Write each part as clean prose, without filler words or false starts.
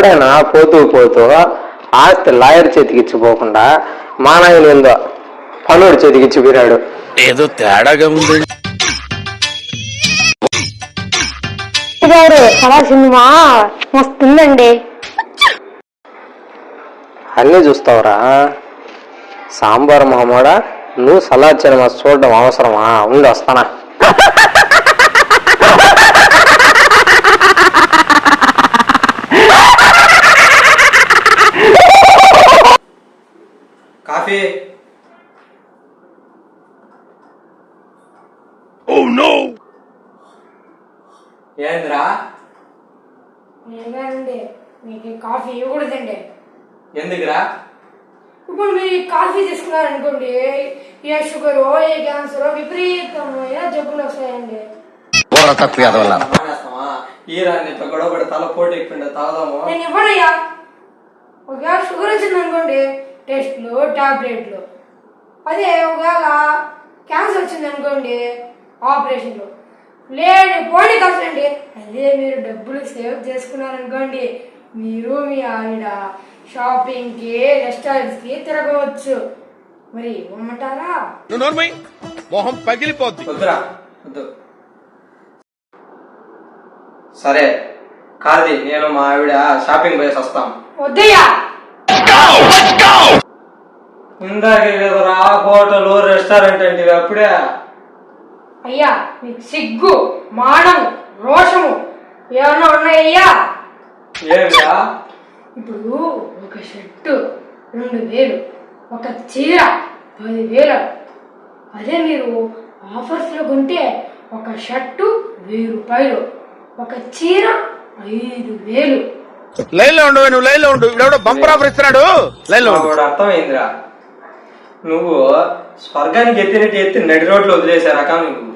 ఎవడైనా పోతూ పోతూ ఆస్తి లాయర్ చేతికి ఇచ్చిపోకుండా మా నాయన ఏందో పనుడు చేతికి ఇచ్చిపోయాడు. ఏదో తేడాగా ఉంది. చాలా సినిమా మస్తుందండి. అన్నీ చూస్తావురా సాంబార్ మామూడా. నువ్వు సలాడ్ సినిమా చూడడం అవసరమా? ఉండి వస్తానా. కాఫీ. ఏంద్రా? ఏదండి మీకు కాఫీ ఇవ్వకూడదండి. ఎందుకురా? ఇప్పుడు మీరు కాఫీ తీసుకున్నారనుకోండి, ఏ షుగర్ ఏ క్యాన్సర్ విపరీతమైన జబ్బులు వస్తాయండి. ఈరాన్నితో గొడవపడి తల పోటీ ఎక్కుండే తాగుదాము. నేను ఇవ్వనయ్యా. ఒకవేళ షుగర్ వచ్చింది అనుకోండి, టెస్ట్లు టాబ్లెట్లు. అదే ఒకవేళ క్యాన్సర్ వచ్చింది అనుకోండి, ఆపరేషన్లు. లేని పోనీ ఖర్చండి. అదే మీరు డబ్బులు సేవ్ చేసుకున్నారనుకోండి, మీరు మీ ఆవిడ షాపింగ్ కి రెస్టారెంట్స్ కి తిరగవచ్చు. మరి ఇవ్వమంటారా? మొహం పగిలిపోద్ది. వద్దురా, వద్దు. సరే కాదు, నేను మా ఆవిడ షాపింగ్ పోయేసి వస్తాం. వద్దయ్యా. ఇందాకే కదరా హోటల్ రెస్టారెంట్ అంటే అప్పుడే. అయ్యా మీకు సిగ్గు మానము రోషము ఏమన్నా ఉన్నాయ్యా? ఏమిరా? ఇప్పుడు ఒక షర్టు 2000, ఒక చీర 10,000. అదే మీరు ఆఫర్స్ లో కొంటే ఒక షర్టు 1000 రూపాయలు, ఒక చీర 5,000. లైన్ లో ఉండు, నువ్వు లైన్ లో ఉండు. ఇవిడెవడో బంపర్ ఆఫర్ ఇస్తున్నాడు. లైన్ లో ఉండు. అర్థమైందిరా. నువ్వు స్వర్గానికి ఎత్తి నడి రోడ్లు వదిలేసే రకం నువ్వు.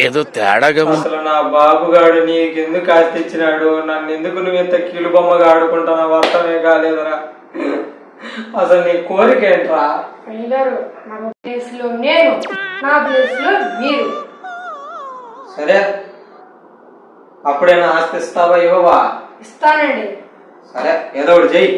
ఏదో తేడాగా ఉంది. అసలు నా బాబుగాడు నీకెందుకు ఆస్తి ఇచ్చినాడు? నన్ను ఎందుకు నువ్వు ఇంత కీలు బొమ్మగా ఆడుకుంటున్నావు? అర్థమే కాలేదురా. అసలు నీ కోరిక ఏంట్రా? అయ్యారు నా ప్లేస్ లో నేను, నా ప్లేస్ లో మీరు. సరే అప్పుడైనా ఆస్తి ఇస్తావా ఇవ్వవా? ఇస్తానండి. సరే ఏదో ఒకటి చెయ్యి.